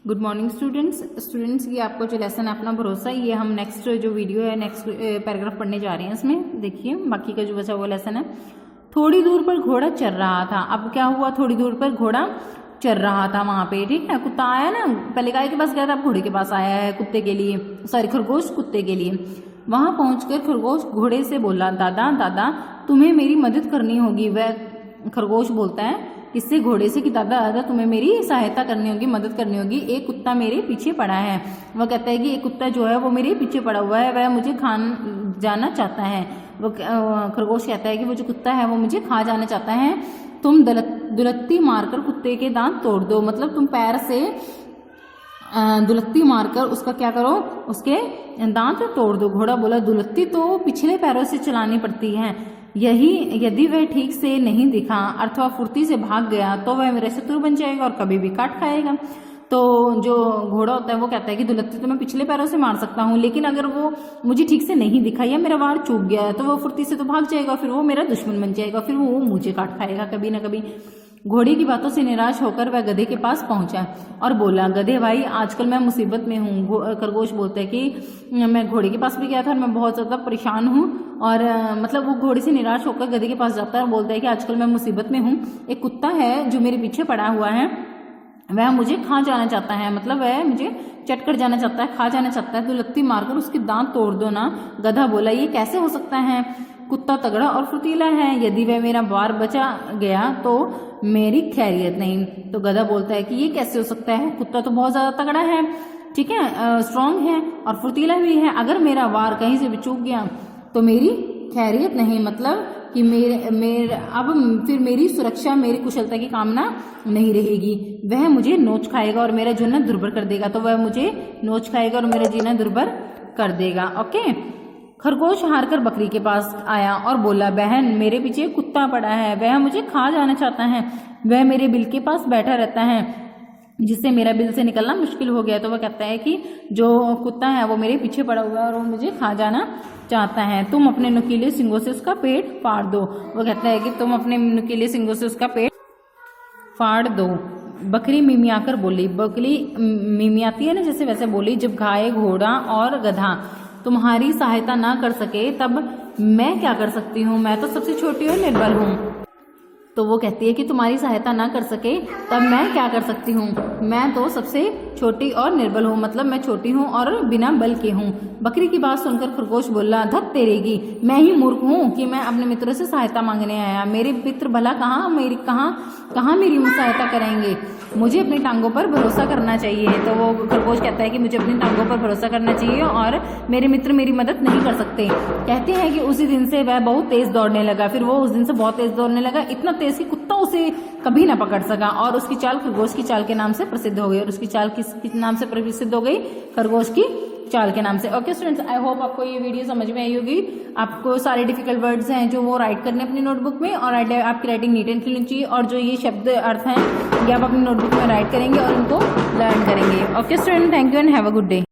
Good morning students ये आपको जो लेसन है अपना भरोसा, ये हम नेक्स्ट जो वीडियो है नेक्स्ट पैराग्राफ पढ़ने जा रहे हैं। इसमें देखिए बाकी का जो बचा हुआ लेसन है। थोड़ी दूर पर घोड़ा चल रहा था। अब क्या हुआ, थोड़ी दूर पर घोड़ा चल रहा था वहां पे, ठीक है। कुत्ता आया ना, पहले गाय के पास गया था, अब घोड़े के पास आया है कुत्ते के लिए, सॉरी खरगोश कुत्ते के लिए। वहां पहुंचकर खरगोश घोड़े से बोला, दादा दादा तुम्हें मेरी मदद करनी होगी। वह खरगोश बोलता है इससे घोड़े से कि दादा दादा तुम्हें मेरी सहायता करनी होगी, मदद करनी होगी। एक कुत्ता मेरे पीछे पड़ा है। वह कहता है कि एक कुत्ता जो है वो मेरे पीछे पड़ा हुआ है, वह मुझे खा जाना चाहता है। वो खरगोश कहता है कि वो जो कुत्ता है वो मुझे खा जाना चाहता है। तुम दुलत्ती मारकर कुत्ते के दांत तोड़ दो, मतलब तुम पैर से दुलत्ती मारकर उसका क्या करो, उसके दांत तोड़ दो। घोड़ा बोला दुलत्ती तो पिछले पैरों से चलानी पड़ती है, यदि वह ठीक से नहीं दिखा अथवा फुर्ती से भाग गया तो वह मेरे शत्रु बन जाएगा और कभी भी काट खाएगा। तो जो घोड़ा होता है वो कहता है कि दुलत्ती तो मैं पिछले पैरों से मार सकता हूँ, लेकिन अगर वो मुझे ठीक से नहीं दिखा या मेरा वार चूक गया है तो वो फुर्ती से तो भाग जाएगा, फिर वो मेरा दुश्मन बन जाएगा, फिर वो मुझे काट खाएगा कभी ना कभी। घोड़े की बातों से निराश होकर वह गधे के पास पहुंचा और बोला, गधे भाई आजकल मैं मुसीबत में हूँ। खरगोश बोलता है कि मैं घोड़े के पास भी गया था और मैं बहुत ज़्यादा परेशान हूँ। और मतलब वो घोड़े से निराश होकर गधे के पास जाता है और बोलता है कि आजकल मैं मुसीबत में हूँ। एक कुत्ता है जो मेरे पीछे पड़ा हुआ है, वह मुझे खा जाना चाहता है, मतलब वह मुझे चट कर जाना चाहता है, खा जाना चाहता है। तो दुलत्ती मारकर उसके दांत तोड़ दो ना। गधा बोला, ये कैसे हो सकता है, कुत्ता तगड़ा और फुर्तीला है, यदि वह मेरा वार बचा गया तो मेरी खैरियत नहीं। तो गधा बोलता है कि ये कैसे हो सकता है, कुत्ता तो बहुत ज्यादा तगड़ा है, ठीक है, स्ट्रांग है और फुर्तीला भी है, अगर मेरा वार कहीं से भी चूक गया तो मेरी खैरियत नहीं, मतलब कि अब फिर मेरी सुरक्षा, मेरी कुशलता की कामना नहीं रहेगी। वह मुझे नोच खाएगा और मेरा जीना दुर्भर कर देगा। तो वह मुझे नोच खाएगा और मेरा जीना दुर्भर कर देगा। ओके। खरगोश हारकर बकरी के पास आया और बोला, बहन मेरे पीछे कुत्ता पड़ा है, वह मुझे खा जाना चाहता है, वह मेरे बिल के पास बैठा रहता है जिससे मेरा बिल से निकलना मुश्किल हो गया। तो वह कहता है कि जो कुत्ता है वो मेरे पीछे पड़ा हुआ है और वो मुझे खा जाना चाहता है, तुम अपने नुकीले सींगों से उसका पेट फाड़ दो। वो कहता है कि तुम अपने नुकीले सींगों से उसका पेट फाड़ दो। बकरी मिमियाकर बोली, बकरी मिमियाती है ना जैसे, वैसे बोली, जब गाय घोड़ा और गधा तुम्हारी सहायता ना कर सके तब मैं क्या कर सकती हूँ, मैं तो सबसे छोटी और निर्बल हूँ। तो वो कहती है कि तुम्हारी सहायता ना कर सके तब मैं क्या कर सकती हूँ, मैं तो सबसे छोटी और निर्बल हूँ, मतलब मैं छोटी हूँ और बिना बल के हूँ। बकरी की बात सुनकर खरगोश बोला, धत तेरेगी, मैं ही मूर्ख हूँ कि मैं अपने मित्रों से सहायता मांगने आया, मेरे मित्र भला कहाँ मेरी सहायता करेंगे, मुझे अपनी टांगों पर भरोसा करना चाहिए। तो वो खरगोश कहता है कि मुझे अपनी टांगों पर भरोसा करना चाहिए और मेरे मित्र मेरी मदद नहीं कर सकते। कहते हैं कि उसी दिन से वह बहुत तेज दौड़ने लगा, फिर वो उस दिन से बहुत तेज दौड़ने लगा, इतना तेज कि कुत्ता उसे कभी ना पकड़ सका और उसकी चाल खरगोश की चाल के नाम से प्रसिद्ध हो गई। और उसकी चाल किस नाम से प्रसिद्ध हो गई, खरगोश की चाल के नाम से। ओके स्टूडेंट्स, आई होप आपको ये वीडियो समझ में आई होगी। आपको सारे डिफिकल्ट वर्ड्स हैं जो वो राइट करने अपनी नोटबुक में, और आपकी राइटिंग नीट एंड क्लीन चाहिए, और जो ये शब्द अर्थ हैं ये आप अपनी नोटबुक में राइट करेंगे और उनको लर्न करेंगे। Okay student, thank you and have a good day.